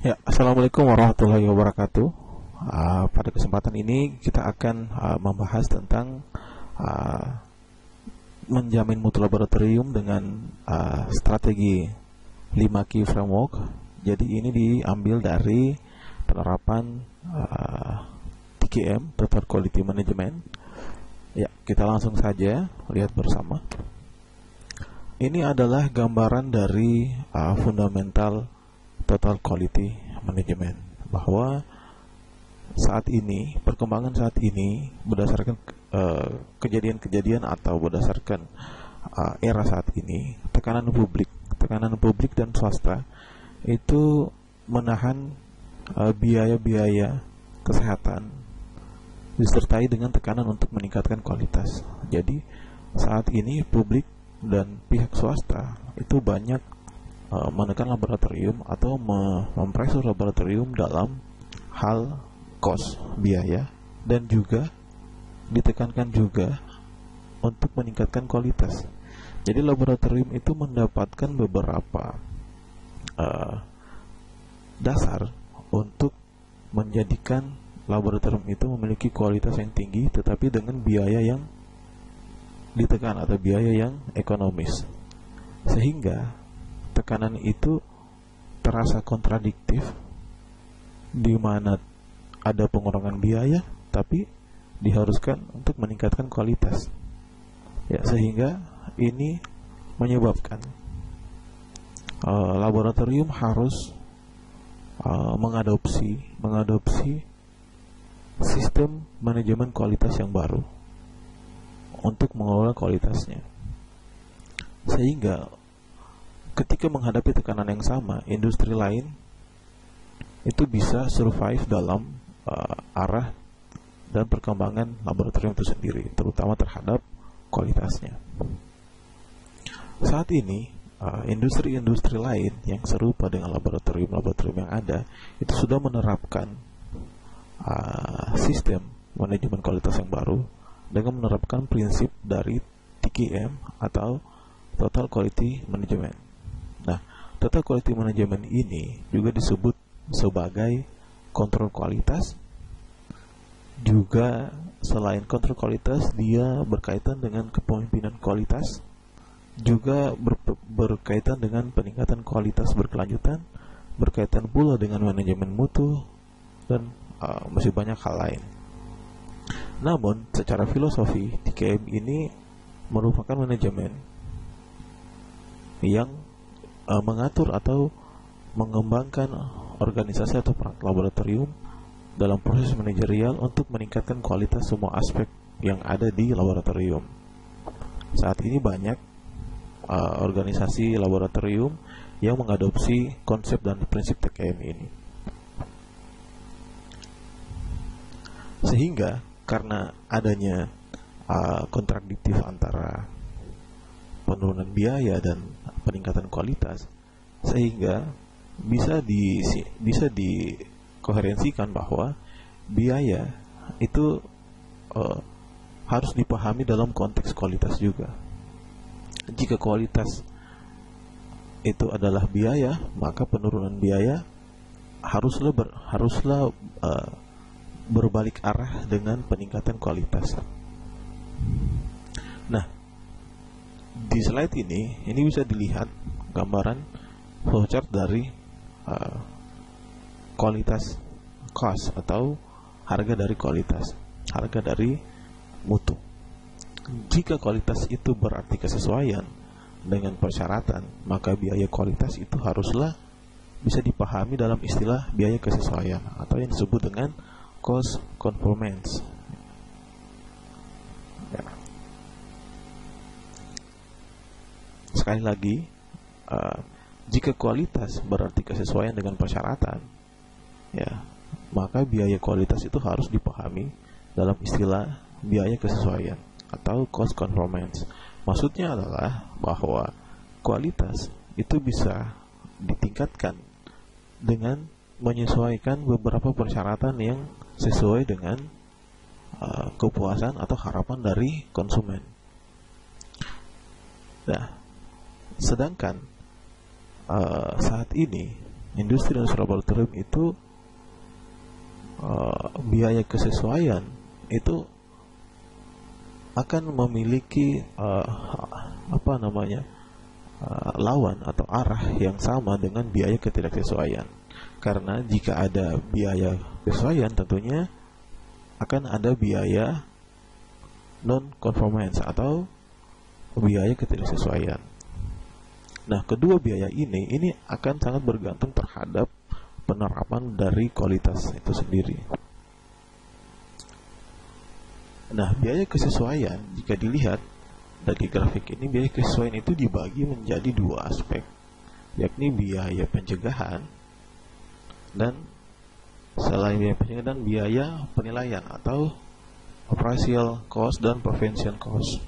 Ya, Assalamualaikum warahmatullahi wabarakatuh. Pada kesempatan ini kita akan membahas tentang uh, menjamin mutu laboratorium dengan strategi 5 key framework. Jadi ini diambil dari penerapan TQM, Total Quality Management. Ya, kita langsung saja lihat bersama. Ini adalah gambaran dari fundamental Total Quality Management, bahwa saat ini, perkembangan saat ini berdasarkan kejadian-kejadian atau berdasarkan era saat ini, tekanan publik dan swasta itu menahan biaya-biaya kesehatan disertai dengan tekanan untuk meningkatkan kualitas. Jadi saat ini publik dan pihak swasta itu banyak menekan laboratorium atau mempressure laboratorium dalam hal cost, biaya, dan juga ditekankan juga untuk meningkatkan kualitas. Jadi laboratorium itu mendapatkan beberapa dasar untuk menjadikan laboratorium itu memiliki kualitas yang tinggi tetapi dengan biaya yang ditekan atau biaya yang ekonomis, sehingga tekanan itu terasa kontradiktif, di mana ada pengurangan biaya tapi diharuskan untuk meningkatkan kualitas. Ya, sehingga ini menyebabkan laboratorium harus mengadopsi sistem manajemen kualitas yang baru untuk mengelola kualitasnya. Sehingga ketika menghadapi tekanan yang sama, industri lain itu bisa survive dalam arah dan perkembangan laboratorium itu sendiri, terutama terhadap kualitasnya. Saat ini, industri-industri lain yang serupa dengan laboratorium-laboratorium yang ada itu sudah menerapkan sistem manajemen kualitas yang baru dengan menerapkan prinsip dari TQM atau Total Quality Management. Nah, Total Quality Management ini juga disebut sebagai kontrol kualitas. Juga selain kontrol kualitas, dia berkaitan dengan kepemimpinan kualitas, juga berkaitan dengan peningkatan kualitas berkelanjutan, berkaitan pula dengan manajemen mutu, dan masih banyak hal lain. Namun, secara filosofi, TQM ini merupakan manajemen yang mengatur atau mengembangkan organisasi atau perangkat laboratorium dalam proses manajerial untuk meningkatkan kualitas semua aspek yang ada di laboratorium. Saat ini banyak organisasi laboratorium yang mengadopsi konsep dan prinsip TQM ini. Sehingga karena adanya kontradiktif antara penurunan biaya dan peningkatan kualitas, sehingga bisa dikoherensikan bahwa biaya itu harus dipahami dalam konteks kualitas juga. Jika kualitas itu adalah biaya, maka penurunan biaya haruslah berbalik arah dengan peningkatan kualitas. Nah, di slide ini bisa dilihat gambaran flowchart dari kualitas cost atau harga dari kualitas, harga dari mutu. Jika kualitas itu berarti kesesuaian dengan persyaratan, maka biaya kualitas itu haruslah bisa dipahami dalam istilah biaya kesesuaian atau yang disebut dengan cost conformance. Ya. Sekali lagi, jika kualitas berarti kesesuaian dengan persyaratan, ya, maka biaya kualitas itu harus dipahami dalam istilah biaya kesesuaian atau cost conformance. Maksudnya adalah bahwa kualitas itu bisa ditingkatkan dengan menyesuaikan beberapa persyaratan yang sesuai dengan kepuasan atau harapan dari konsumen. Nah, sedangkan saat ini industri dan laboratorium itu biaya kesesuaian itu akan memiliki lawan atau arah yang sama dengan biaya ketidaksesuaian. Karena jika ada biaya kesesuaian, tentunya akan ada biaya non-conformance atau biaya ketidaksesuaian. Nah, kedua biaya ini akan sangat bergantung terhadap penerapan dari kualitas itu sendiri. Nah, biaya kesesuaian jika dilihat dari grafik ini, biaya kesesuaian itu dibagi menjadi dua aspek, yakni biaya pencegahan dan selain biaya pencegahan dan biaya penilaian atau operational cost dan prevention cost.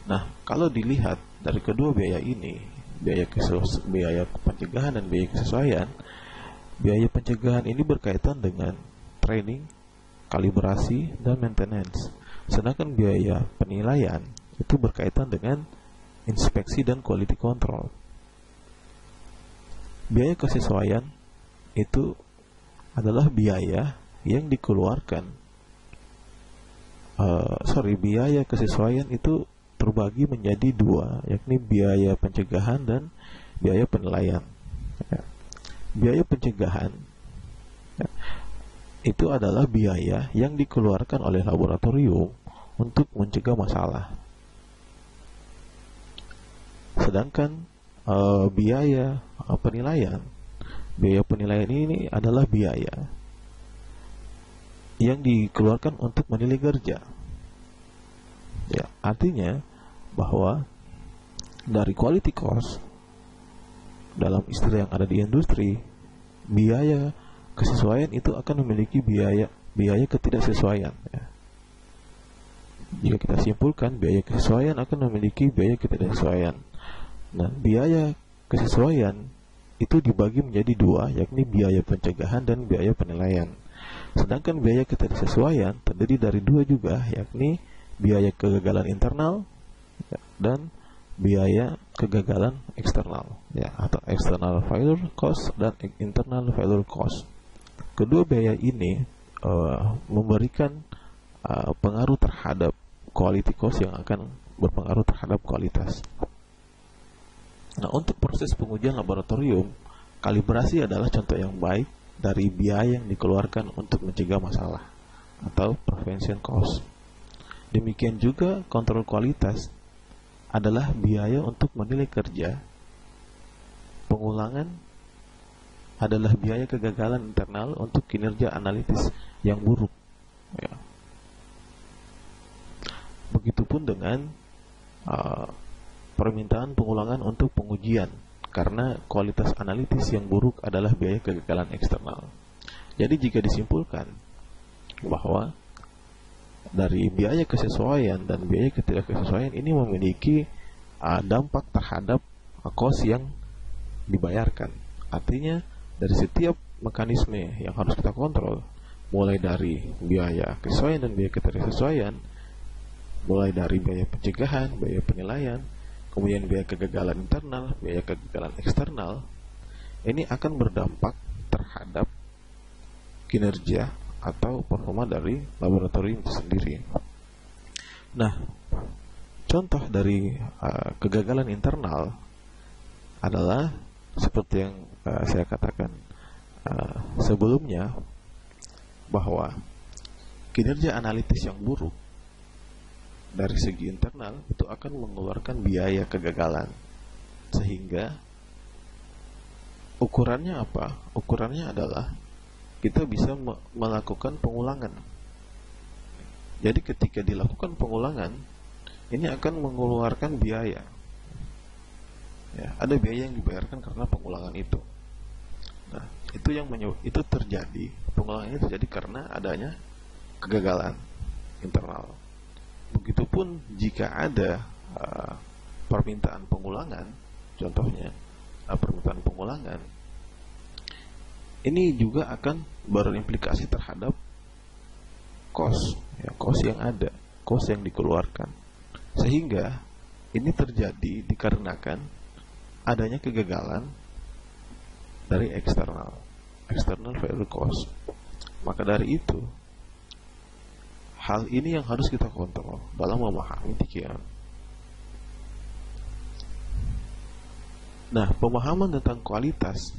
Nah, kalau dilihat dari kedua biaya ini, biaya pencegahan dan biaya kesesuaian, biaya pencegahan ini berkaitan dengan training, kalibrasi, dan maintenance. Sedangkan biaya penilaian itu berkaitan dengan inspeksi dan quality control. Biaya kesesuaian itu adalah biaya yang dikeluarkan. Biaya kesesuaian itu terbagi menjadi dua, yakni biaya pencegahan dan biaya penilaian. Biaya pencegahan itu adalah biaya yang dikeluarkan oleh laboratorium untuk mencegah masalah. Sedangkan biaya penilaian ini adalah biaya yang dikeluarkan untuk menilai kerja. Ya, artinya bahwa dari quality cost dalam istilah yang ada di industri, biaya kesesuaian itu akan memiliki biaya ketidaksesuaian. Ya. Jika kita simpulkan, biaya kesesuaian akan memiliki biaya ketidaksesuaian. Nah, biaya kesesuaian itu dibagi menjadi dua, yakni biaya pencegahan dan biaya penilaian. Sedangkan biaya ketidaksesuaian terdiri dari dua juga, yakni biaya kegagalan internal dan biaya kegagalan eksternal, ya, atau external failure cost dan internal failure cost. Kedua biaya ini memberikan pengaruh terhadap quality cost yang akan berpengaruh terhadap kualitas. Nah, untuk proses pengujian laboratorium, kalibrasi adalah contoh yang baik dari biaya yang dikeluarkan untuk mencegah masalah atau prevention cost. Demikian juga kontrol kualitas adalah biaya untuk menilai kerja. Pengulangan adalah biaya kegagalan internal untuk kinerja analitis yang buruk. Ya. Begitupun dengan permintaan pengulangan untuk pengujian, karena kualitas analitis yang buruk adalah biaya kegagalan eksternal. Jadi jika disimpulkan bahwa dari biaya kesesuaian dan biaya ketidaksesuaian ini memiliki dampak terhadap cost yang dibayarkan. Artinya dari setiap mekanisme yang harus kita kontrol, mulai dari biaya kesesuaian dan biaya ketidaksesuaian, mulai dari biaya pencegahan, biaya penilaian, kemudian biaya kegagalan internal, biaya kegagalan eksternal, ini akan berdampak terhadap kinerja atau performa dari laboratorium itu sendiri. Nah, contoh dari kegagalan internal adalah seperti yang saya katakan sebelumnya, bahwa kinerja analitis yang buruk dari segi internal itu akan mengeluarkan biaya kegagalan, sehingga ukurannya apa? Ukurannya adalah kita bisa melakukan pengulangan. Jadi ketika dilakukan pengulangan, ini akan mengeluarkan biaya. Ya, ada biaya yang dibayarkan karena pengulangan itu. Nah, itu terjadi, pengulangan ini terjadi karena adanya kegagalan internal. Begitupun jika ada permintaan pengulangan, contohnya permintaan pengulangan, ini juga akan berimplikasi terhadap cost, ya, cost yang ada, cost yang dikeluarkan, sehingga ini terjadi dikarenakan adanya kegagalan dari external variable cost. Maka dari itu, hal ini yang harus kita kontrol dalam memahami TKM. Nah, pemahaman tentang kualitas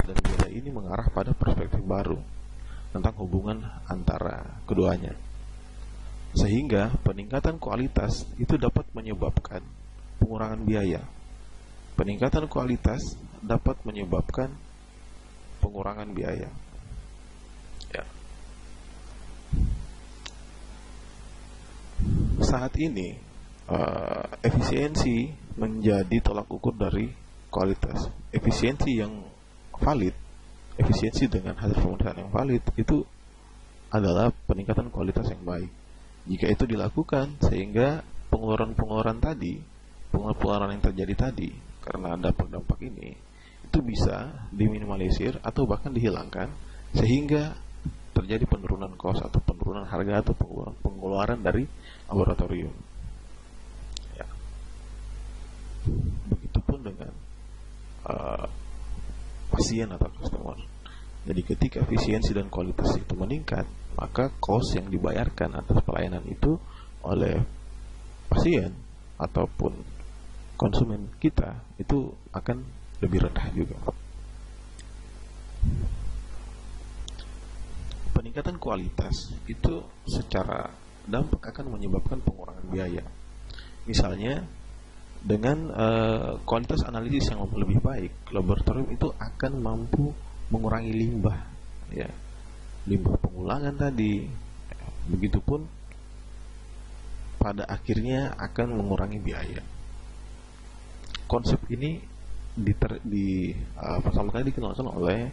dan biaya ini mengarah pada perspektif baru tentang hubungan antara keduanya, sehingga peningkatan kualitas itu dapat menyebabkan pengurangan biaya. Peningkatan kualitas dapat menyebabkan pengurangan biaya. Ya. Saat ini efisiensi menjadi tolak ukur dari kualitas. Efisiensi yang valid, efisiensi dengan hasil pemeriksaan yang valid itu adalah peningkatan kualitas yang baik. Jika itu dilakukan sehingga pengeluaran yang terjadi tadi karena dampak ini itu bisa diminimalisir atau bahkan dihilangkan, sehingga terjadi penurunan cost atau penurunan harga atau pengeluaran dari laboratorium. Ya. Begitupun dengan pasien atau customer. Jadi ketika efisiensi dan kualitas itu meningkat, maka cost yang dibayarkan atas pelayanan itu oleh pasien ataupun konsumen kita itu akan lebih rendah juga. Peningkatan kualitas itu secara dampak akan menyebabkan pengurangan biaya. Misalnya dengan kualitas analisis yang lebih baik, laboratorium itu akan mampu mengurangi limbah, ya, limbah pengulangan tadi. Begitupun pada akhirnya akan mengurangi biaya. Konsep ini pertama kali dikenalkan oleh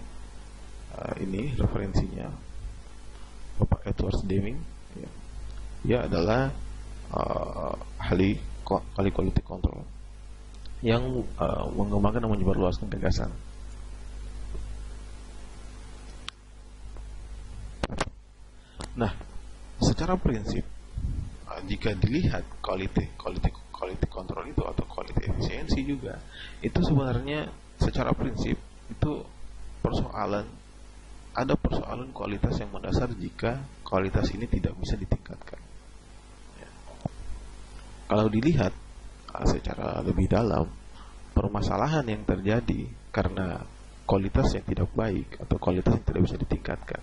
ini referensinya Bapak Edward Deming. Ya. Dia adalah ahli quality control yang mengembangkan dan menyebarluaskan gagasan. Nah, secara prinsip jika dilihat quality control itu atau quality efisiensi juga, itu sebenarnya secara prinsip itu ada persoalan kualitas yang mendasar jika kualitas ini tidak bisa ditingkatkan. Ya. Kalau dilihat secara lebih dalam, permasalahan yang terjadi karena kualitas yang tidak baik atau kualitas yang tidak bisa ditingkatkan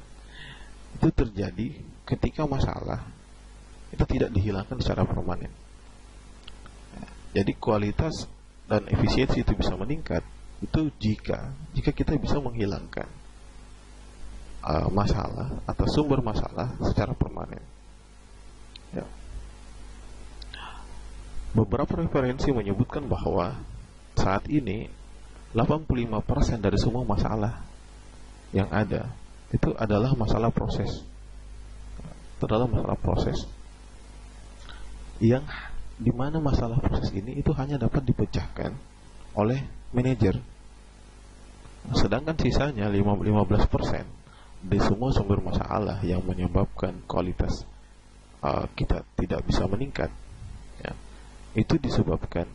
itu terjadi ketika masalah itu tidak dihilangkan secara permanen. Jadi kualitas dan efisiensi itu bisa meningkat itu jika kita bisa menghilangkan masalah atau sumber masalah secara permanen. Ya. Beberapa referensi menyebutkan bahwa saat ini 85% dari semua masalah yang ada itu adalah masalah proses. Itu adalah masalah proses yang dimana masalah proses ini itu hanya dapat dipecahkan oleh manajer. Sedangkan sisanya 15% dari semua sumber masalah yang menyebabkan kualitas kita tidak bisa meningkat, ya, itu disebabkan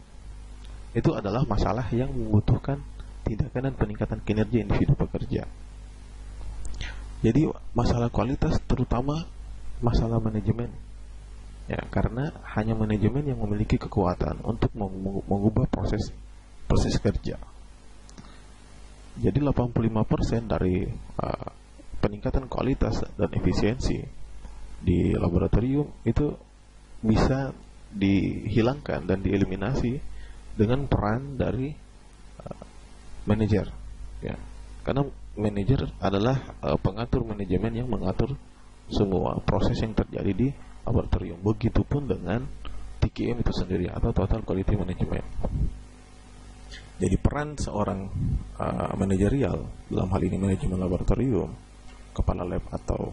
itu adalah masalah yang membutuhkan tindakan dan peningkatan kinerja individu pekerja. Jadi masalah kualitas terutama masalah manajemen, ya, karena hanya manajemen yang memiliki kekuatan untuk mengubah proses kerja. Jadi 85% dari peningkatan kualitas dan efisiensi di laboratorium itu bisa dihilangkan dan dieliminasi dengan peran dari manajer, ya, karena manajer adalah pengatur manajemen yang mengatur semua proses yang terjadi di laboratorium. Begitupun dengan TQM itu sendiri atau Total Quality Management. Jadi peran seorang manajerial dalam hal ini manajemen laboratorium, kepala lab atau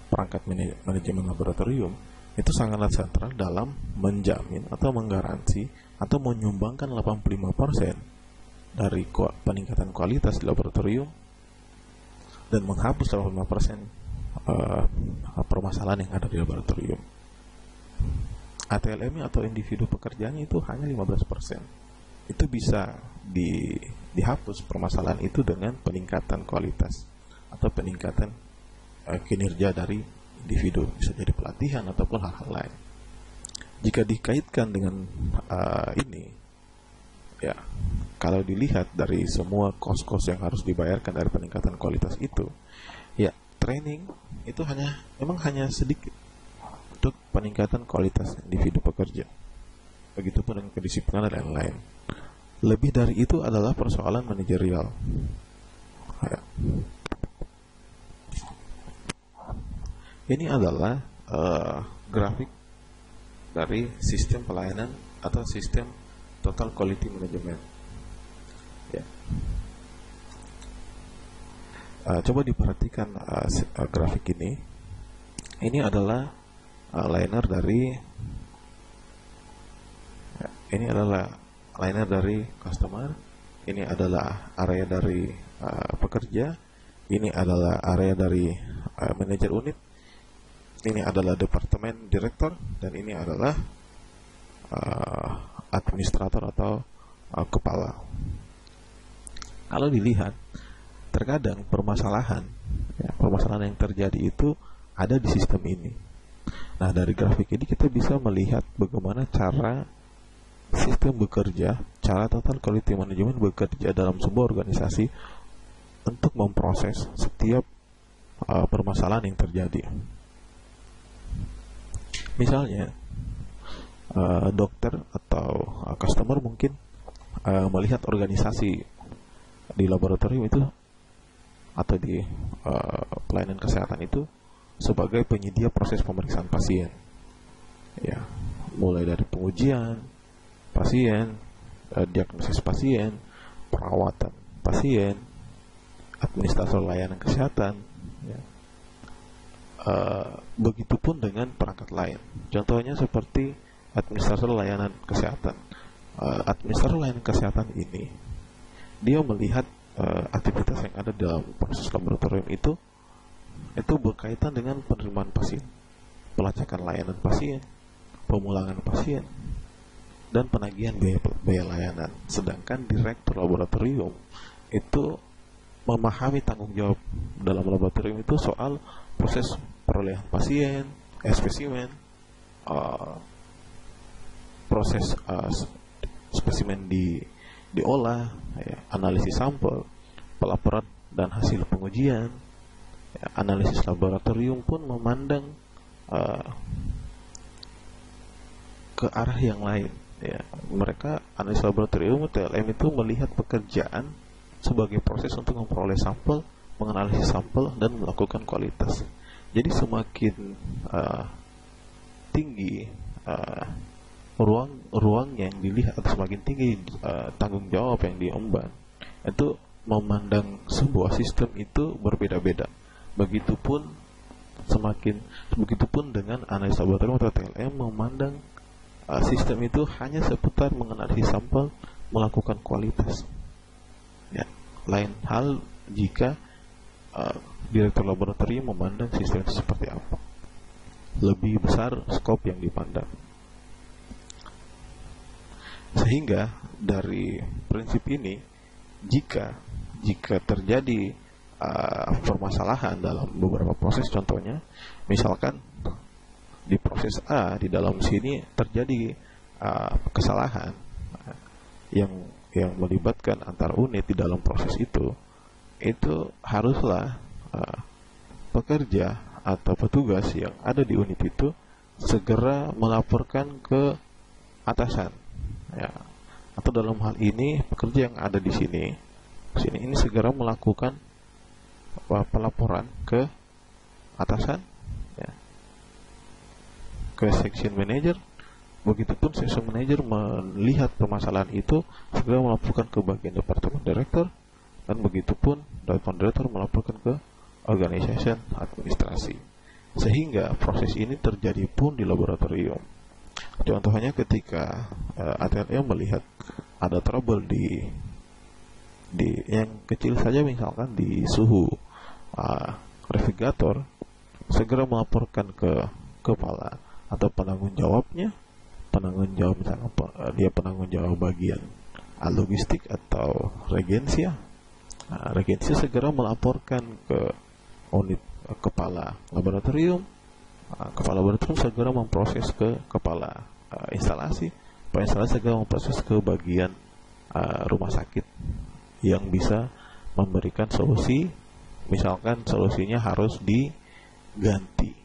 perangkat manajemen laboratorium itu sangatlah sentral dalam menjamin atau menggaransi atau menyumbangkan 85% dari peningkatan kualitas di laboratorium dan menghapus 85% permasalahan yang ada di laboratorium. ATLM atau individu pekerjaannya itu hanya 15%. itu bisa dihapus permasalahan itu dengan peningkatan kualitas atau peningkatan kinerja dari individu, bisa jadi pelatihan ataupun hal-hal lain. Jika dikaitkan dengan ini, ya, kalau dilihat dari semua kos-kos yang harus dibayarkan dari peningkatan kualitas itu, ya, training itu memang hanya sedikit untuk peningkatan kualitas individu pekerja. Begitupun dengan kedisiplinan dan lain-lain. Lebih dari itu adalah persoalan manajerial. Ya. Ini adalah grafik dari sistem pelayanan atau sistem total quality management. Ya. Coba diperhatikan grafik ini. Ini adalah liner dari customer, ini adalah area dari pekerja, ini adalah area dari manajer unit, ini adalah departemen direktur, dan ini adalah administrator atau kepala. Kalau dilihat, terkadang permasalahan yang terjadi itu ada di sistem ini. Nah, dari grafik ini kita bisa melihat bagaimana cara sistem bekerja, cara total quality management bekerja dalam sebuah organisasi untuk memproses setiap permasalahan yang terjadi. Misalnya, dokter atau customer mungkin melihat organisasi di laboratorium itu atau di pelayanan kesehatan itu sebagai penyedia proses pemeriksaan pasien. Ya, mulai dari pengujian pasien, diagnosis pasien, perawatan pasien, administrator layanan kesehatan, ya. Begitupun dengan perangkat lain. Contohnya seperti administrator layanan kesehatan. Administrator layanan kesehatan ini, dia melihat aktivitas yang ada dalam proses laboratorium itu berkaitan dengan penerimaan pasien, pelacakan layanan pasien, pemulangan pasien, dan penagihan biaya layanan. Sedangkan direktur laboratorium itu memahami tanggung jawab dalam laboratorium itu soal proses perolehan pasien, spesimen, proses spesimen diolah, ya, analisis sampel, pelaporan dan hasil pengujian. Ya, analisis laboratorium pun memandang ke arah yang lain. Ya, mereka analisis laboratorium TLM itu melihat pekerjaan sebagai proses untuk memperoleh sampel, menganalisis sampel, dan melakukan kualitas. Jadi semakin tinggi ruang yang dilihat, atau semakin tinggi tanggung jawab yang diemban, itu memandang sebuah sistem itu berbeda-beda. Begitupun dengan analisis laboratorium atau TLM memandang sistem itu hanya seputar menganalisis sampel, melakukan kualitas. Ya, lain hal jika direktur laboratorium memandang sistem itu seperti apa. Lebih besar skop yang dipandang. Sehingga dari prinsip ini, jika terjadi permasalahan dalam beberapa proses, contohnya misalkan di proses A, di dalam sini terjadi kesalahan yang melibatkan antar unit di dalam proses itu haruslah pekerja atau petugas yang ada di unit itu segera melaporkan ke atasan, ya. Atau dalam hal ini pekerja yang ada di sini ini segera melakukan pelaporan ke atasan, ya, ke section manager. Begitupun section manager melihat permasalahan itu segera melaporkan ke bagian departemen direktur, dan begitupun departemen direktur melaporkan ke organization administrasi, sehingga proses ini terjadi pun di laboratorium. Contohnya ketika ATLM melihat ada trouble di yang kecil saja, misalkan di suhu refrigerator, segera melaporkan ke kepala atau penanggung jawabnya, misalkan dia penanggung jawab bagian logistik atau regensia. Regensia segera melaporkan ke unit kepala laboratorium. Kepala laboratorium segera memproses ke kepala instalasi. Kepala instalasi segera memproses ke bagian rumah sakit yang bisa memberikan solusi. Misalkan solusinya harus diganti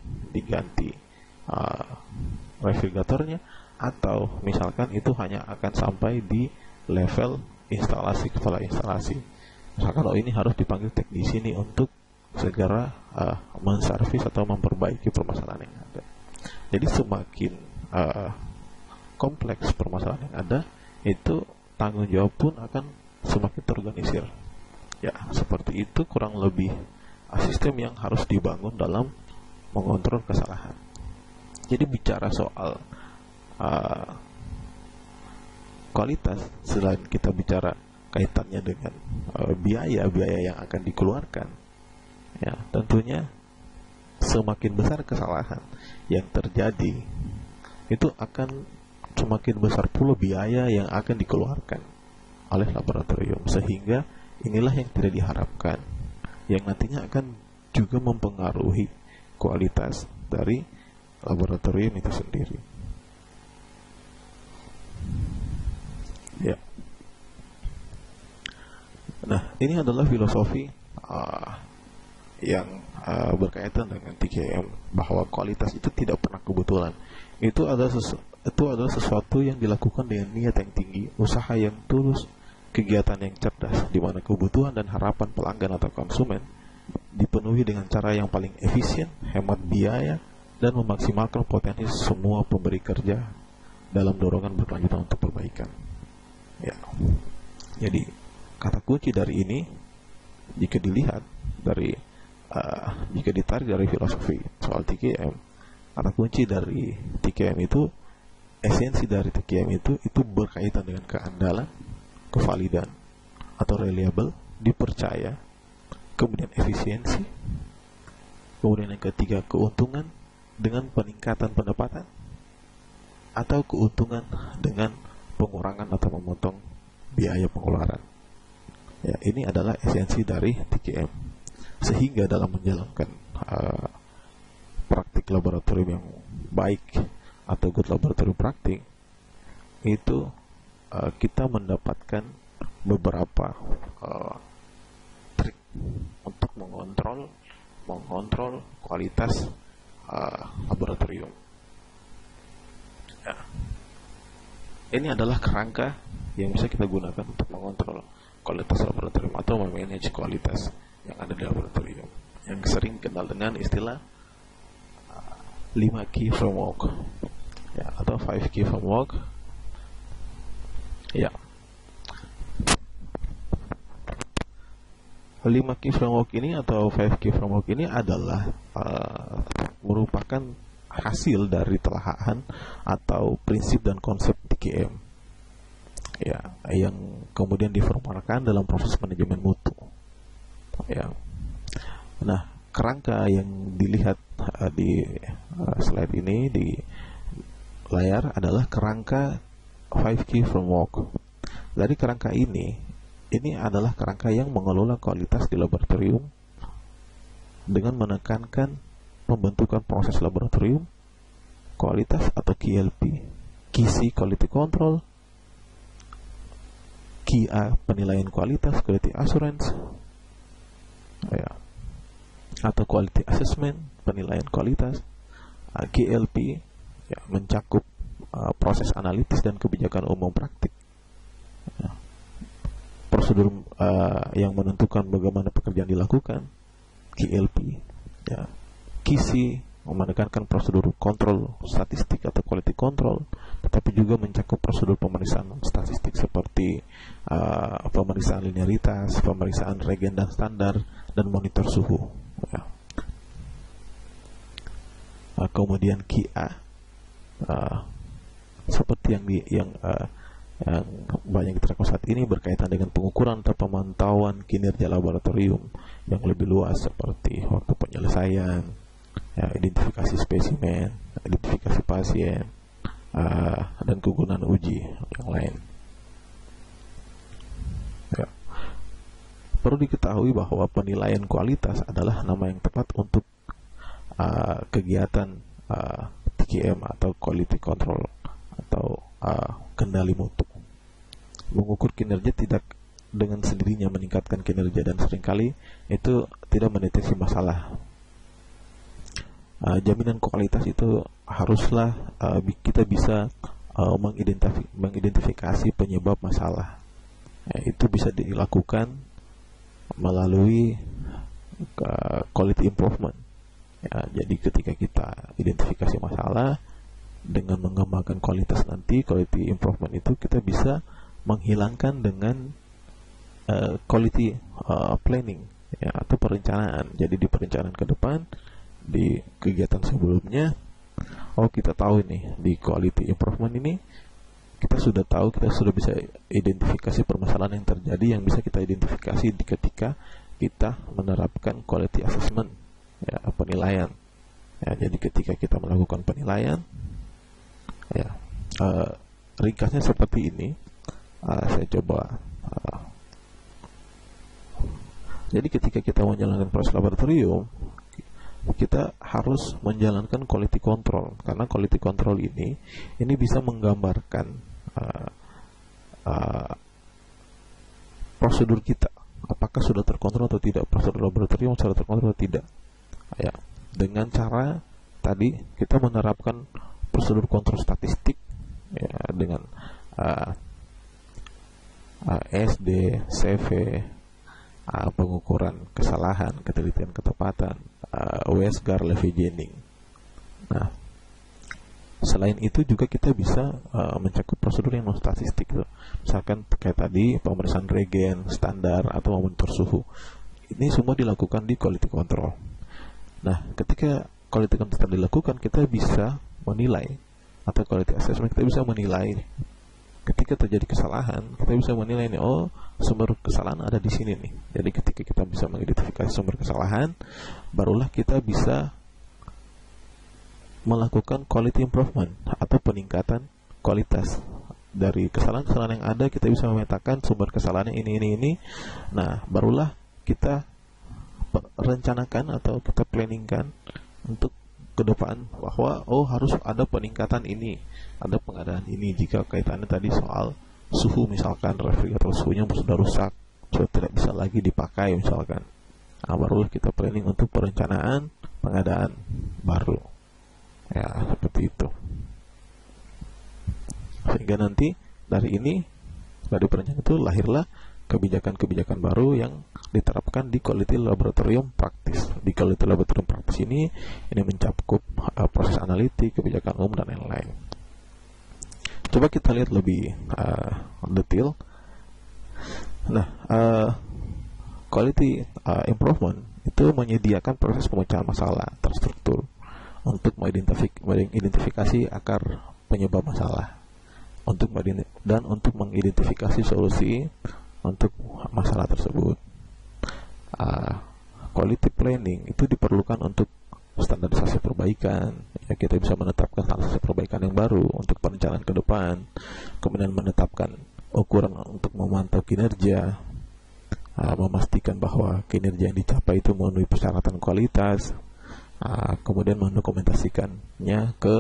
refrigeratornya, atau misalkan itu hanya akan sampai di level instalasi, kepala instalasi. Misalkan ini harus dipanggil teknisi nih untuk segera menservis atau memperbaiki permasalahan yang ada. Jadi semakin kompleks permasalahan yang ada, itu tanggung jawab pun akan semakin terorganisir. Ya, seperti itu kurang lebih sistem yang harus dibangun dalam mengontrol kesalahan. Jadi bicara soal kualitas, selain kita bicara kaitannya dengan biaya yang akan dikeluarkan, ya tentunya semakin besar kesalahan yang terjadi, itu akan semakin besar pula biaya yang akan dikeluarkan oleh laboratorium, sehingga inilah yang tidak diharapkan, yang nantinya akan juga mempengaruhi kualitas dari laboratorium itu sendiri. Ya. Nah, ini adalah filosofi yang berkaitan dengan TKM, bahwa kualitas itu tidak pernah kebetulan. Itu adalah sesuatu yang dilakukan dengan niat yang tinggi, usaha yang tulus, kegiatan yang cerdas, di mana kebutuhan dan harapan pelanggan atau konsumen dipenuhi dengan cara yang paling efisien, hemat biaya, dan memaksimalkan potensi semua pemberi kerja dalam dorongan berkelanjutan untuk perbaikan. Ya. Jadi kata kunci dari ini, jika dilihat dari jika ditarik dari filosofi soal TKM, kata kunci dari TKM itu, esensi dari TKM itu berkaitan dengan keandalan, kevalidan atau reliable, dipercaya, kemudian efisiensi, kemudian yang ketiga keuntungan dengan peningkatan pendapatan, atau keuntungan dengan pengurangan atau memotong biaya pengeluaran. Ya, ini adalah esensi dari TKM. Sehingga dalam menjalankan praktik laboratorium yang baik atau good laboratory praktik, itu kita mendapatkan beberapa trik untuk mengontrol kualitas laboratorium. Ya. Ini adalah kerangka yang bisa kita gunakan untuk mengontrol kualitas laboratorium atau memanage kualitas yang ada di laboratorium, yang sering kenal dengan istilah 5 key framework, ya, atau 5 key framework. Ya, 5 key framework ini atau 5 key framework ini adalah merupakan hasil dari telahan atau prinsip dan konsep TKM, ya, yang kemudian diformulkan dalam proses manajemen mutu. Ya. Nah, kerangka yang dilihat di slide ini di layar adalah kerangka 5 key framework. Dari kerangka ini adalah kerangka yang mengelola kualitas di laboratorium dengan menekankan pembentukan proses laboratorium, kualitas atau KLP, QC Quality Control, QA penilaian kualitas, Quality Assurance, ya, atau Quality Assessment, penilaian kualitas, GLP, ya, mencakup proses analitis dan kebijakan umum praktik, ya, prosedur yang menentukan bagaimana pekerjaan dilakukan, KLP, ya, QC menekankan prosedur kontrol statistik atau quality control, tetapi juga mencakup prosedur pemeriksaan statistik seperti pemeriksaan linearitas, pemeriksaan regen dan standar, dan monitor suhu. Ya. Kemudian QA, seperti yang banyak kita lakukan saat ini, berkaitan dengan pengukuran atau pemantauan kinerja laboratorium yang lebih luas seperti waktu penyelesaian, ya, identifikasi spesimen, identifikasi pasien, dan kegunaan uji yang lain. Ya. Perlu diketahui bahwa penilaian kualitas adalah nama yang tepat untuk kegiatan TQM atau quality control atau kendali mutu. Mengukur kinerja tidak dengan sendirinya meningkatkan kinerja dan seringkali itu tidak mendeteksi masalah. Jaminan kualitas itu haruslah kita bisa mengidentifikasi penyebab masalah. Itu bisa dilakukan melalui quality improvement. Jadi ketika kita identifikasi masalah dengan mengembangkan kualitas, nanti quality improvement itu kita bisa menghilangkan dengan quality planning, ya, atau perencanaan. Jadi di perencanaan ke depan, di kegiatan sebelumnya, kita tahu nih di quality improvement ini kita sudah tahu, kita sudah bisa identifikasi permasalahan yang terjadi yang bisa kita identifikasi ketika kita menerapkan quality assessment, ya, penilaian. Ya, jadi ketika kita melakukan penilaian, ya, ringkasnya seperti ini. Saya coba. Jadi ketika kita menjalankan proses laboratorium, kita harus menjalankan quality control, karena quality control ini bisa menggambarkan prosedur kita, apakah sudah terkontrol atau tidak, prosedur laboratorium sudah terkontrol atau tidak. Ya, dengan cara tadi kita menerapkan prosedur kontrol statistik, ya, dengan SD, CV, pengukuran kesalahan, ketelitian ketepatan, WSGAR, leveraging. Nah, selain itu juga kita bisa mencakup prosedur yang non statistik, misalkan kayak tadi pemeriksaan regen, standar, atau memonitor suhu. Ini semua dilakukan di quality control. Nah, ketika quality control dilakukan, kita bisa menilai, atau quality assessment, kita bisa menilai ketika terjadi kesalahan, kita bisa menilai nih, sumber kesalahan ada di sini nih. Jadi ketika kita bisa mengidentifikasi sumber kesalahan, barulah kita bisa melakukan quality improvement atau peningkatan kualitas dari kesalahan-kesalahan yang ada. Kita bisa memetakan sumber kesalahannya ini. Nah, barulah kita rencanakan atau kita planningkan untuk ke depan bahwa harus ada peningkatan ini, ada pengadaan ini jika kaitannya tadi soal suhu, misalkan refrigerator suhunya sudah rusak, sudah tidak bisa lagi dipakai misalkan. Nah, baru kita planning untuk perencanaan pengadaan baru, ya, seperti itu. Sehingga nanti dari perencanaan itu lahirlah kebijakan-kebijakan baru yang diterapkan di quality laboratorium praktis. Di quality laboratorium praktis ini mencakup proses analitik, kebijakan umum, dan lain-lain. Coba kita lihat lebih detail. Nah, quality improvement itu menyediakan proses pemecahan masalah terstruktur untuk mengidentifikasi akar penyebab masalah, untuk mengidentifikasi solusi untuk masalah tersebut. Quality planning itu diperlukan untuk standarisasi perbaikan, ya, kita bisa menetapkan standarisasi perbaikan yang baru untuk perencanaan ke depan, kemudian menetapkan ukuran untuk memantau kinerja, memastikan bahwa kinerja yang dicapai itu memenuhi persyaratan kualitas, kemudian mendokumentasikannya ke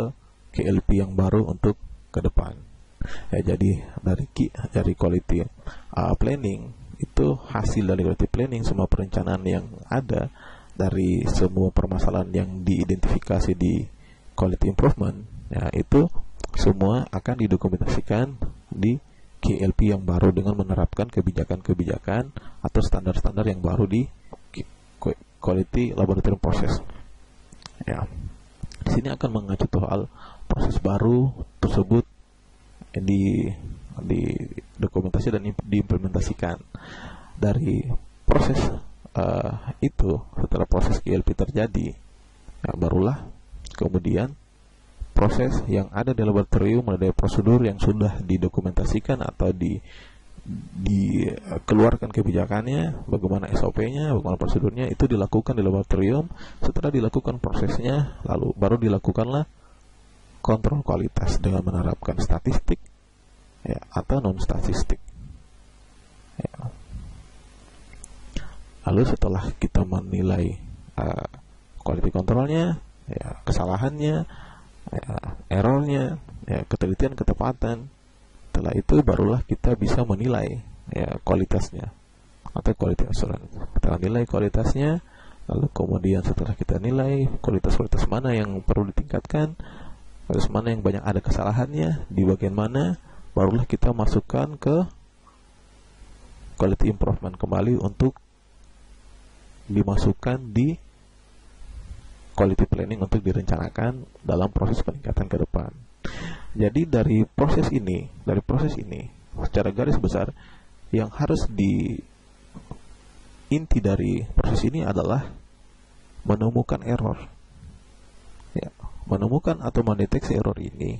KLP yang baru untuk ke depan. Ya, jadi dari quality planning itu, hasil dari quality planning, semua perencanaan yang ada dari semua permasalahan yang diidentifikasi di quality improvement, ya, itu semua akan didokumentasikan di KLP yang baru dengan menerapkan kebijakan-kebijakan atau standar-standar yang baru di quality laboratorium process. Ya, di sini akan mengacu soal proses baru tersebut di dokumentasi dan diimplementasikan. Dari proses itu, setelah proses KLP terjadi, ya, barulah kemudian proses yang ada di laboratorium, ada prosedur yang sudah didokumentasikan atau dikeluarkan kebijakannya, bagaimana SOP-nya, bagaimana prosedurnya, itu dilakukan di laboratorium. Setelah dilakukan prosesnya, lalu baru dilakukanlah kontrol kualitas dengan menerapkan statistik, ya, atau non statistik, ya. Lalu setelah kita menilai quality controlnya, ya, kesalahannya, ya, errornya, ya, ketelitian, ketepatan, setelah itu barulah kita bisa menilai, ya, kualitasnya atau quality assurance. Kita nilai kualitasnya, lalu kemudian setelah kita nilai kualitas mana yang perlu ditingkatkan, kualitas mana yang banyak ada kesalahannya, di bagian mana, barulah kita masukkan ke quality improvement kembali untuk dimasukkan di quality planning untuk direncanakan dalam proses peningkatan ke depan. Jadi dari proses ini secara garis besar yang harus inti dari proses ini adalah menemukan error. Ya, menemukan atau mendeteksi error ini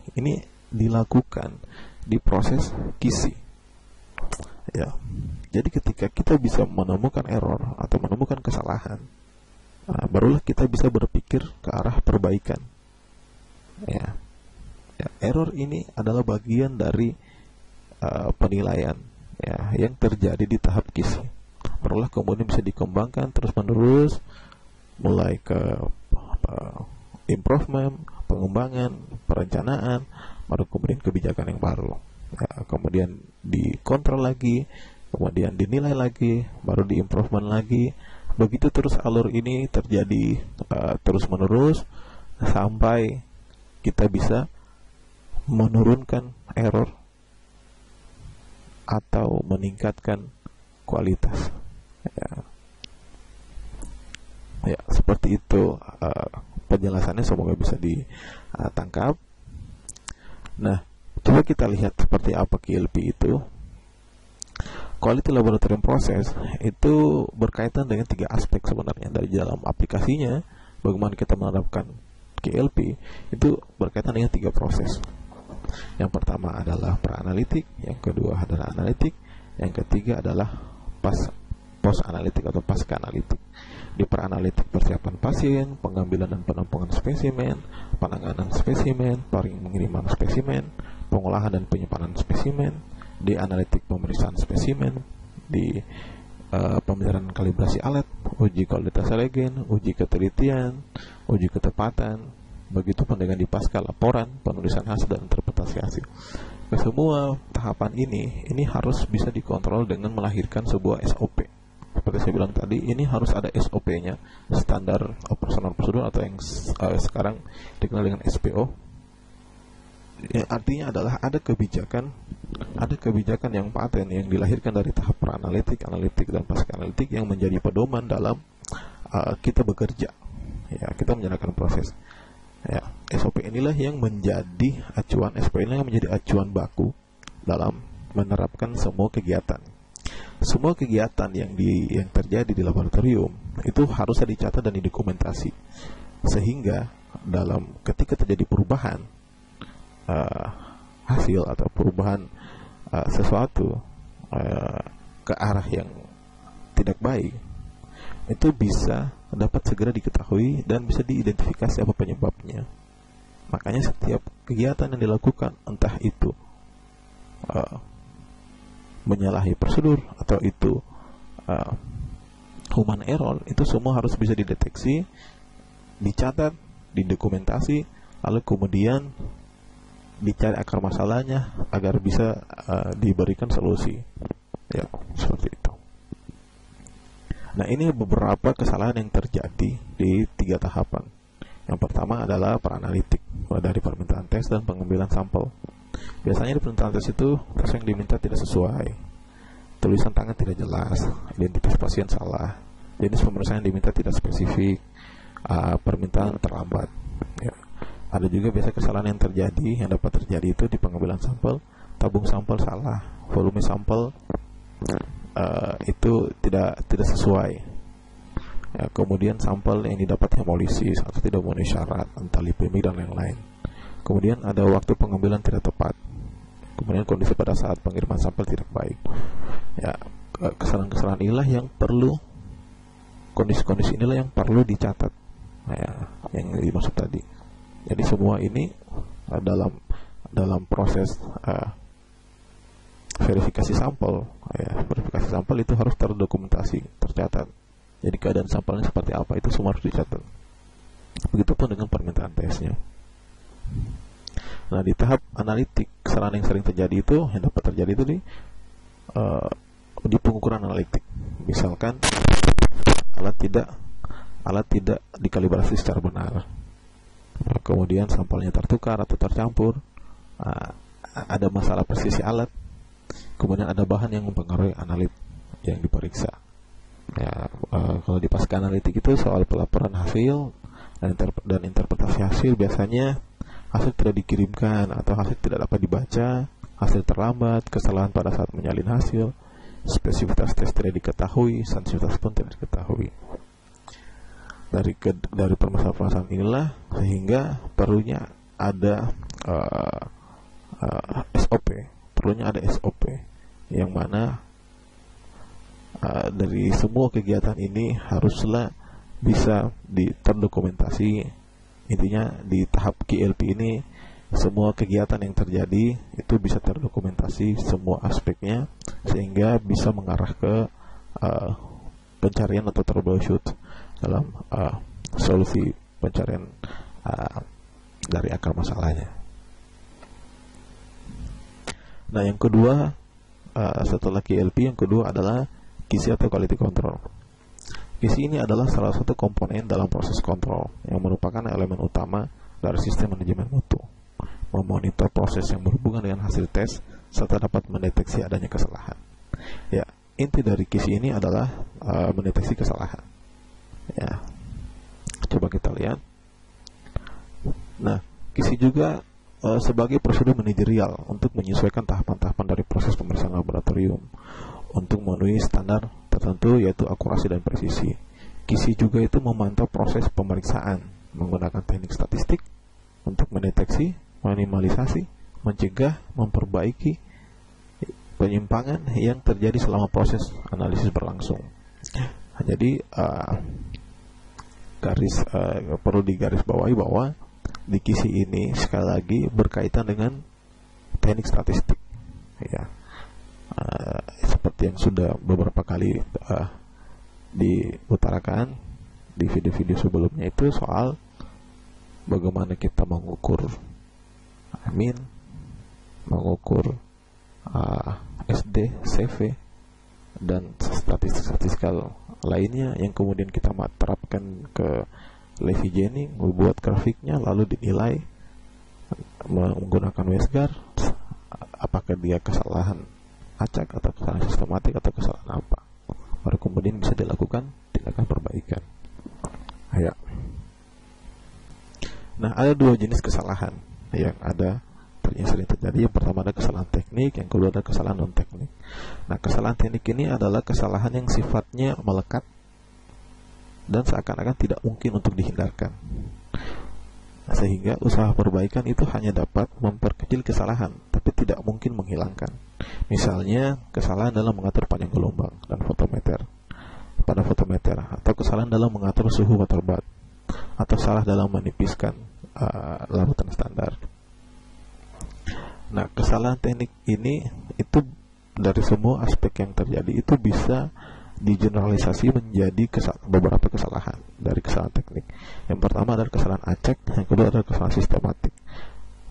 dilakukan di proses QC. Ya. Jadi ketika kita bisa menemukan error atau menemukan kesalahan, barulah kita bisa berpikir ke arah perbaikan. Ya. Ya, error ini adalah bagian dari penilaian, ya, yang terjadi di tahap QC. Barulah kemudian bisa dikembangkan terus menerus, mulai ke improvement, pengembangan, perencanaan, baru kemudian kebijakan yang baru. Ya, kemudian dikontrol lagi, kemudian dinilai lagi, baru diimprovement lagi. Begitu terus alur ini terjadi terus menerus sampai kita bisa menurunkan error atau meningkatkan kualitas. Ya, seperti itu penjelasannya, semoga bisa ditangkap. Nah, coba kita lihat seperti apa QLP itu. Quality Laboratorium Process itu berkaitan dengan 3 aspek sebenarnya. Dari dalam aplikasinya, bagaimana kita menerapkan QLP itu berkaitan dengan 3 proses. Yang pertama adalah pra-analitik, yang kedua adalah analitik, yang ketiga adalah post-analitik atau pasca-analitik. Di pra-analitik persiapan pasien, pengambilan dan penampungan spesimen, penanganan spesimen, pengiriman spesimen, pengolahan dan penyimpanan spesimen. Di analitik pemeriksaan spesimen, di pemeliharaan kalibrasi alat, uji kualitas reagen, uji ketelitian, uji ketepatan, begitupun dengan di pasca laporan, penulisan hasil dan interpretasi hasil. Semua tahapan ini harus bisa dikontrol dengan melahirkan sebuah SOP. Seperti saya bilang tadi, ini harus ada SOP-nya, standar operasional prosedur, atau yang sekarang dikenal dengan SPO. Artinya adalah ada kebijakan yang paten yang dilahirkan dari tahap pra-analitik, analitik, dan pasca analitik yang menjadi pedoman dalam kita bekerja, ya, kita menjalankan proses. Ya, SOP inilah yang menjadi acuan, SOP inilah yang menjadi acuan baku dalam menerapkan semua kegiatan. Semua kegiatan yang terjadi di laboratorium itu harus dicatat dan didokumentasi, sehingga ketika terjadi perubahan hasil atau perubahan sesuatu ke arah yang tidak baik, itu bisa dapat segera diketahui dan bisa diidentifikasi apa penyebabnya. Makanya setiap kegiatan yang dilakukan, entah itu menyalahi prosedur atau itu human error, itu semua harus bisa dideteksi, dicatat, didokumentasi, lalu kemudian dicari akar masalahnya agar bisa diberikan solusi. Ya, seperti itu. Nah, ini beberapa kesalahan yang terjadi di 3 tahapan. Yang pertama adalah pra-analitik, mulai dari permintaan tes dan pengambilan sampel. Biasanya di permintaan tes itu tes yang diminta tidak sesuai, tulisan tangan tidak jelas, identitas pasien salah, jenis pemeriksaan yang diminta tidak spesifik, permintaan terlambat. Ya. Ada juga biasa kesalahan yang dapat terjadi itu di pengambilan sampel, tabung sampel salah, volume sampel itu tidak sesuai. Ya, kemudian sampel yang didapat hemolisis atau tidak memenuhi syarat, entah lipemik dan lain-lain. Kemudian ada waktu pengambilan tidak tepat. Kemudian kondisi pada saat pengiriman sampel tidak baik. Ya, kesalahan-kesalahan inilah yang perlu, kondisi-kondisi inilah yang perlu dicatat. Ya, yang dimaksud tadi. Jadi semua ini dalam proses verifikasi sampel, ya, verifikasi sampel itu harus terdokumentasi, tercatat. Jadi keadaan sampelnya seperti apa itu semua harus dicatat. Begitupun dengan permintaan tesnya. Nah, di tahap analitik, kesalahan yang sering terjadi itu yang dapat terjadi itu di pengukuran analitik. Misalkan alat tidak dikalibrasi secara benar. Kemudian sampelnya tertukar atau tercampur. Ada masalah presisi alat. Kemudian ada bahan yang mempengaruhi analit yang diperiksa. Kalau di pasca analitik itu soal pelaporan hasil dan interpretasi hasil, biasanya hasil tidak dikirimkan atau hasil tidak dapat dibaca, hasil terlambat, kesalahan pada saat menyalin hasil, spesifitas tes tidak diketahui, sensitivitas pun tidak diketahui. Dari permasalahan inilah sehingga perlunya ada SOP yang mana dari semua kegiatan ini haruslah bisa terdokumentasi. Intinya di tahap KLP ini semua kegiatan yang terjadi itu bisa terdokumentasi semua aspeknya sehingga bisa mengarah ke pencarian atau troubleshoot dalam solusi pencarian dari akar masalahnya. Nah, yang kedua setelah KLP, yang kedua adalah QC atau quality control. QC ini adalah salah satu komponen dalam proses kontrol yang merupakan elemen utama dari sistem manajemen mutu, memonitor proses yang berhubungan dengan hasil tes serta dapat mendeteksi adanya kesalahan. Ya, inti dari QC ini adalah mendeteksi kesalahan. Ya, coba kita lihat. Nah, QC juga sebagai prosedur manajerial untuk menyesuaikan tahapan-tahapan dari proses pemeriksaan laboratorium untuk memenuhi standar tertentu yaitu akurasi dan presisi. QC juga itu memantau proses pemeriksaan menggunakan teknik statistik untuk mendeteksi, minimalisasi, mencegah, memperbaiki penyimpangan yang terjadi selama proses analisis berlangsung. Jadi perlu digarisbawahi bahwa di QC ini sekali lagi berkaitan dengan teknik statistik, ya. Seperti yang sudah beberapa kali diutarakan di video-video sebelumnya itu soal bagaimana kita mengukur mengukur SD, CV, dan statistik-statistikal lainnya yang kemudian kita terapkan ke Levigening, membuat grafiknya lalu dinilai menggunakan Westgar apakah dia kesalahan acak atau kesalahan sistematik atau kesalahan apa, baru kemudian bisa dilakukan tindakan perbaikan. Ya. Nah, ada dua jenis kesalahan yang sering terjadi. Yang pertama ada kesalahan teknik, yang kedua ada kesalahan non teknik. Nah, kesalahan teknik ini adalah kesalahan yang sifatnya melekat dan seakan-akan tidak mungkin untuk dihindarkan, sehingga usaha perbaikan itu hanya dapat memperkecil kesalahan tapi tidak mungkin menghilangkan. Misalnya kesalahan dalam mengatur panjang gelombang dan pada fotometer, atau kesalahan dalam mengatur suhu water bath, atau salah dalam menipiskan larutan standar. Nah, kesalahan teknik ini itu dari semua aspek yang terjadi itu bisa digeneralisasi menjadi beberapa kesalahan dari kesalahan teknik. Yang pertama adalah kesalahan acak, yang kedua adalah kesalahan sistematik.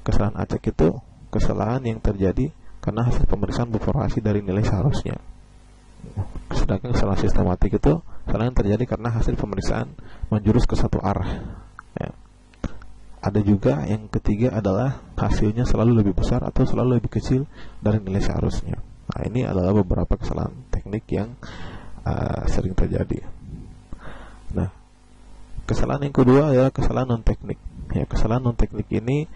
Kesalahan acak itu kesalahan yang terjadi karena hasil pemeriksaan bervariasi dari nilai seharusnya. Sedangkan kesalahan sistematik itu kesalahan yang terjadi karena hasil pemeriksaan menjurus ke satu arah. Ya. Ada juga yang ketiga adalah hasilnya selalu lebih besar atau selalu lebih kecil dari nilai seharusnya. Nah, ini adalah beberapa kesalahan teknik yang sering terjadi. Nah, kesalahan yang kedua adalah kesalahan non teknik. Ya, kesalahan non teknik ini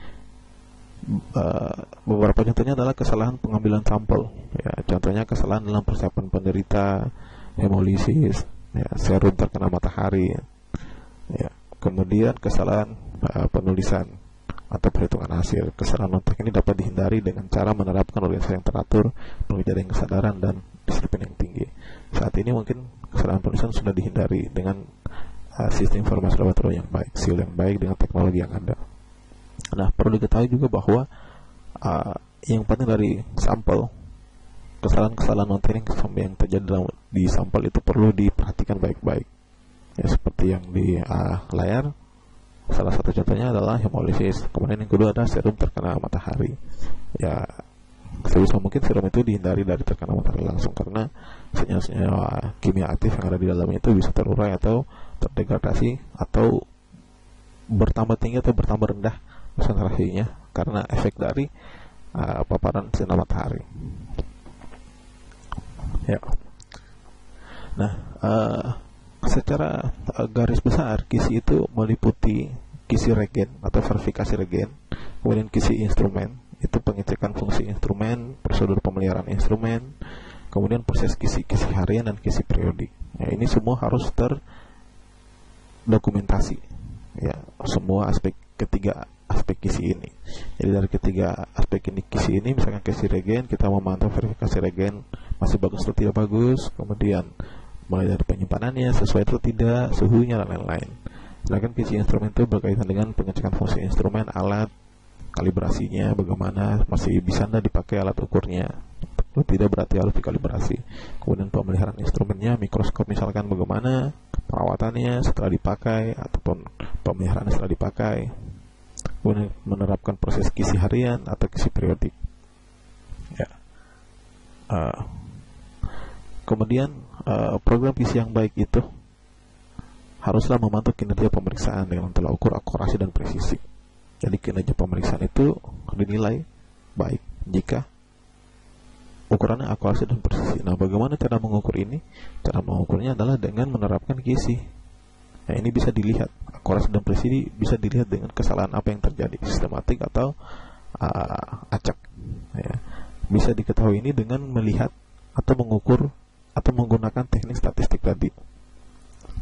beberapa contohnya adalah kesalahan pengambilan sampel. Ya, contohnya kesalahan dalam persiapan penderita hemolisis, ya, serum terkena matahari. Ya, kemudian kesalahan penulisan atau perhitungan hasil. Kesalahan non teknik dapat dihindari dengan cara menerapkan organisasi yang teratur, pengejaran kesadaran dan disiplin yang tinggi. Saat ini mungkin kesalahan penulisan sudah dihindari dengan sistem informasi laboratorium yang baik, SIL yang baik dengan teknologi yang ada. Nah, perlu diketahui juga bahwa yang penting dari sampel, kesalahan-kesalahan non teknik yang terjadi di sampel itu perlu diperhatikan baik-baik. ya, seperti yang di layar. Salah satu contohnya adalah hemolisis. Kemudian yang kedua adalah serum terkena matahari. Ya, sebisa mungkin serum itu dihindari dari terkena matahari langsung, karena senyawa kimia aktif yang ada di dalamnya itu bisa terurai atau terdegradasi atau bertambah tinggi atau bertambah rendah konsentrasinya karena efek dari paparan sinar matahari. Ya. Nah, secara garis besar KISI itu meliputi KISI regen atau verifikasi regen, kemudian KISI instrumen, itu pengecekan fungsi instrumen, prosedur pemeliharaan instrumen, kemudian proses KISI harian dan KISI periodik. Ya, ini semua harus terdokumentasi. Ya, semua ketiga aspek KISI ini. Jadi dari ketiga aspek ini KISI ini, misalkan KISI regen, kita memantau verifikasi regen masih bagus atau tidak bagus, kemudian mulai dari penyimpanannya sesuai atau tidak, suhunya dan lain-lain. Sedangkan KISI instrumen itu berkaitan dengan pengecekan fungsi instrumen, alat, kalibrasinya bagaimana, masih bisa anda dipakai alat ukurnya, kalau tidak berarti harus dikalibrasi. Kemudian pemeliharaan instrumennya, mikroskop misalkan bagaimana, perawatannya setelah dipakai ataupun pemeliharaan setelah dipakai. Kemudian menerapkan proses KISI harian atau KISI periodik. Ya. Kemudian program KISI yang baik itu haruslah memantau kinerja pemeriksaan dengan telah ukur akurasi dan presisi. Jadi kinerja pemeriksaan itu dinilai baik jika ukurannya akurasi dan presisi. Nah, bagaimana cara mengukur ini? Cara mengukurnya adalah dengan menerapkan KISI. Nah, ini bisa dilihat, akurasi dan presisi bisa dilihat dengan kesalahan apa yang terjadi, sistematik atau acak. Ya. Bisa diketahui ini dengan melihat atau mengukur atau menggunakan teknik statistik tadi.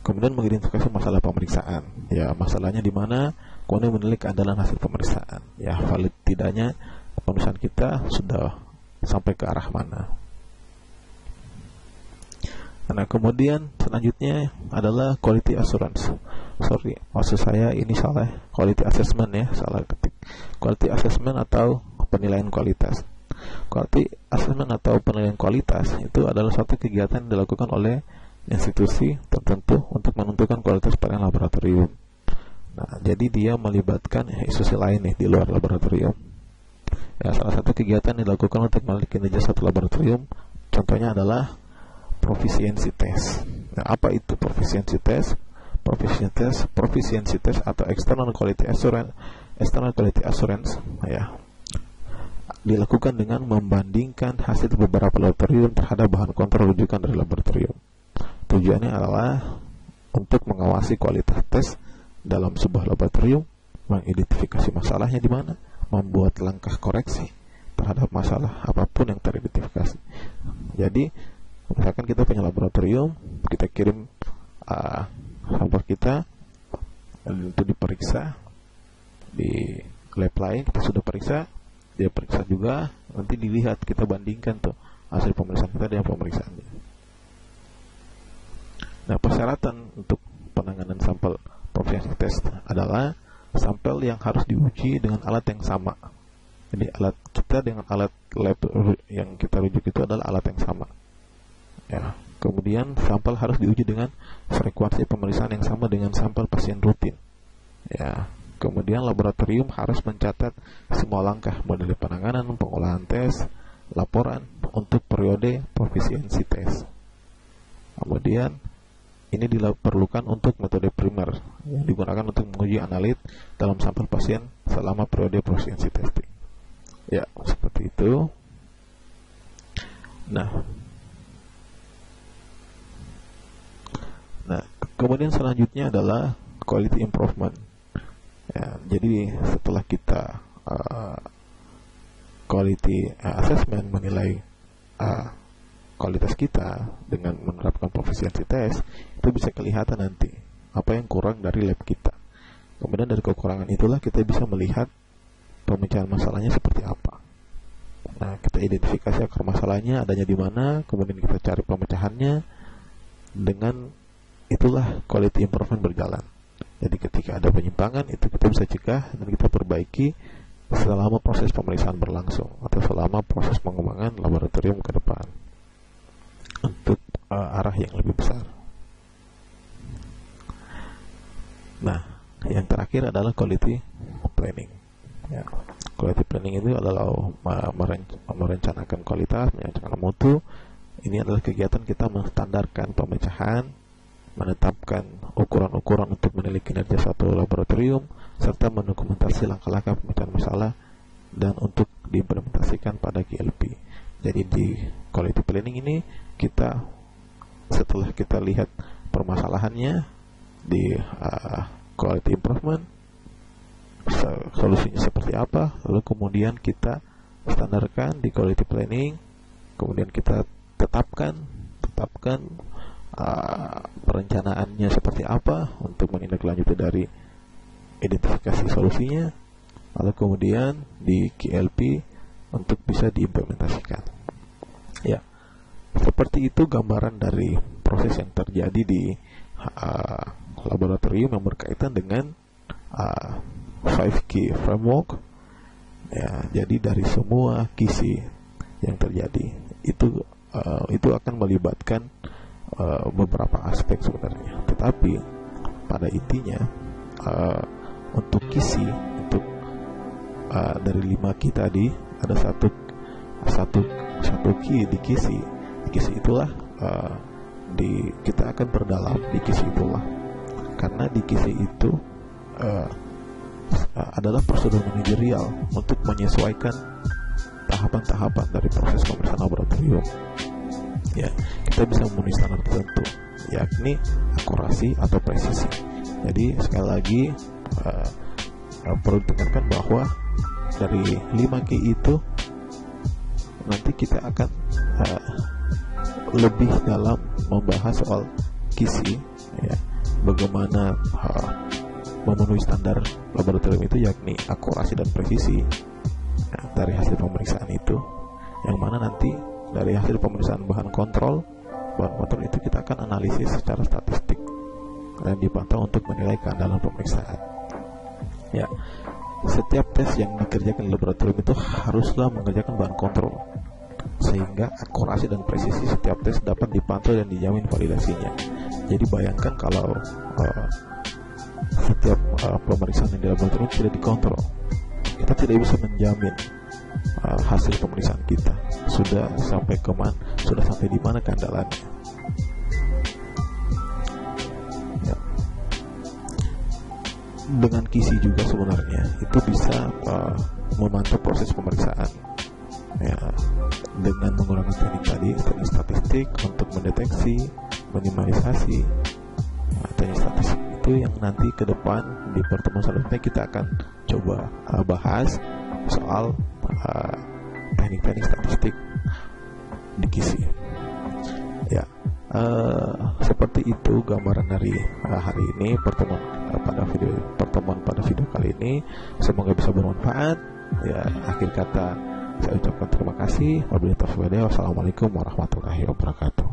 Kemudian mengidentifikasi masalah pemeriksaan. Ya, masalahnya di mana, kemudian menilai keandalan hasil pemeriksaan. Ya, valid tidaknya pemeriksaan kita sudah sampai ke arah mana. Nah, kemudian selanjutnya adalah quality assurance. Sorry, maksud saya ini salah, quality assessment ya, salah ketik. Quality assessment atau penilaian kualitas. Quality assessment atau penilaian kualitas itu adalah suatu kegiatan yang dilakukan oleh institusi tertentu untuk menentukan kualitas pada laboratorium. Nah, jadi dia melibatkan institusi lain nih di luar laboratorium. Ya, salah satu kegiatan yang dilakukan untuk menilai kinerja satu laboratorium, contohnya adalah proficiency test. Nah, apa itu proficiency test? Proficiency test atau external quality assurance, ya, dilakukan dengan membandingkan hasil beberapa laboratorium terhadap bahan kontrol rujukan dari laboratorium. Tujuannya adalah untuk mengawasi kualitas tes dalam sebuah laboratorium, mengidentifikasi masalahnya di mana, membuat langkah koreksi terhadap masalah apapun yang teridentifikasi. Jadi, misalkan kita punya laboratorium, kita kirim sampel kita untuk diperiksa di lab lain, kita sudah periksa, dia periksa juga, nanti dilihat, kita bandingkan tuh hasil pemeriksaan kita dengan pemeriksaannya. Nah, persyaratan untuk penanganan sampel proficiency test adalah sampel yang harus diuji dengan alat yang sama. Jadi alat kita dengan alat lab yang kita rujuk itu adalah alat yang sama. Ya. Kemudian sampel harus diuji dengan frekuensi pemeriksaan yang sama dengan sampel pasien rutin. Ya. Kemudian laboratorium harus mencatat semua langkah mulai dari penanganan, pengolahan tes, laporan untuk periode proficiency test. Kemudian ini diperlukan untuk metode primer yang digunakan untuk menguji analit dalam sampel pasien selama periode proficiency testing. Ya, seperti itu. Nah, kemudian selanjutnya adalah quality improvement. Ya, jadi setelah kita quality assessment, menilai kualitas kita dengan menerapkan proficiency test, itu bisa kelihatan nanti apa yang kurang dari lab kita. Kemudian dari kekurangan itulah kita bisa melihat pemecahan masalahnya seperti apa. Nah, kita identifikasi akar masalahnya adanya di mana, kemudian kita cari pemecahannya. Dengan itulah quality improvement berjalan. Jadi ketika ada penyimpangan, itu kita bisa cegah dan kita perbaiki selama proses pemeriksaan berlangsung atau selama proses pengembangan laboratorium ke depan untuk arah yang lebih besar. Yang terakhir adalah quality planning. Ya. Quality planning itu adalah merencanakan kualitas, merencanakan mutu. Ini adalah kegiatan kita menstandarkan pemecahan, menetapkan ukuran-ukuran untuk menilai kinerja suatu laboratorium, serta mendokumentasi langkah-langkah pemecahan masalah dan untuk diimplementasikan pada GLP. Jadi di quality planning ini kita setelah kita lihat permasalahannya di quality improvement, solusinya seperti apa, lalu kemudian kita standarkan di quality planning, kemudian kita tetapkan perencanaannya seperti apa untuk menindaklanjuti dari identifikasi solusinya, lalu kemudian di GLP untuk bisa diimplementasikan. Ya, seperti itu gambaran dari proses yang terjadi di laboratorium yang berkaitan dengan 5K framework. Ya, jadi dari semua kisi yang terjadi itu akan melibatkan beberapa aspek sebenarnya, tetapi pada intinya untuk kisi, untuk dari 5 key tadi ada satu key di kisi. Di kisi itulah kita akan berdalam di kisi itulah, karena di kisi itu adalah prosedur manajerial untuk menyesuaikan tahapan-tahapan dari proses pemeriksaan laboratorium. Ya, kita bisa memenuhi standar tertentu, yakni akurasi atau presisi. Jadi sekali lagi perlu ditekankan bahwa dari 5 key itu nanti kita akan lebih dalam membahas soal kisi, ya, bagaimana memenuhi standar laboratorium itu, yakni akurasi dan presisi dari hasil pemeriksaan itu, yang mana nanti dari hasil pemeriksaan bahan kontrol itu kita akan analisis secara statistik dan dipantau untuk menilai keandalan pemeriksaan. Ya, setiap tes yang dikerjakan di laboratorium itu haruslah mengerjakan bahan kontrol, sehingga akurasi dan presisi setiap tes dapat dipantau dan dijamin validasinya. Jadi bayangkan kalau setiap pemeriksaan yang di laboratorium tidak dikontrol, kita tidak bisa menjamin hasil pemeriksaan kita sudah sampai di mana keandalannya. Ya. Dengan kisi juga sebenarnya itu bisa memantau proses pemeriksaan, ya, dengan menggunakan teknik statistik untuk mendeteksi, minimalisasi. Teknik statistik itu yang nanti ke depan di pertemuan selanjutnya kita akan coba bahas soal teknik-teknik statistik di kisi. Ya, seperti itu gambaran dari hari ini, pertemuan pada video kali ini. Semoga bisa bermanfaat. Ya, akhir kata saya ucapkan terima kasih. Wassalamualaikum warahmatullahi wabarakatuh.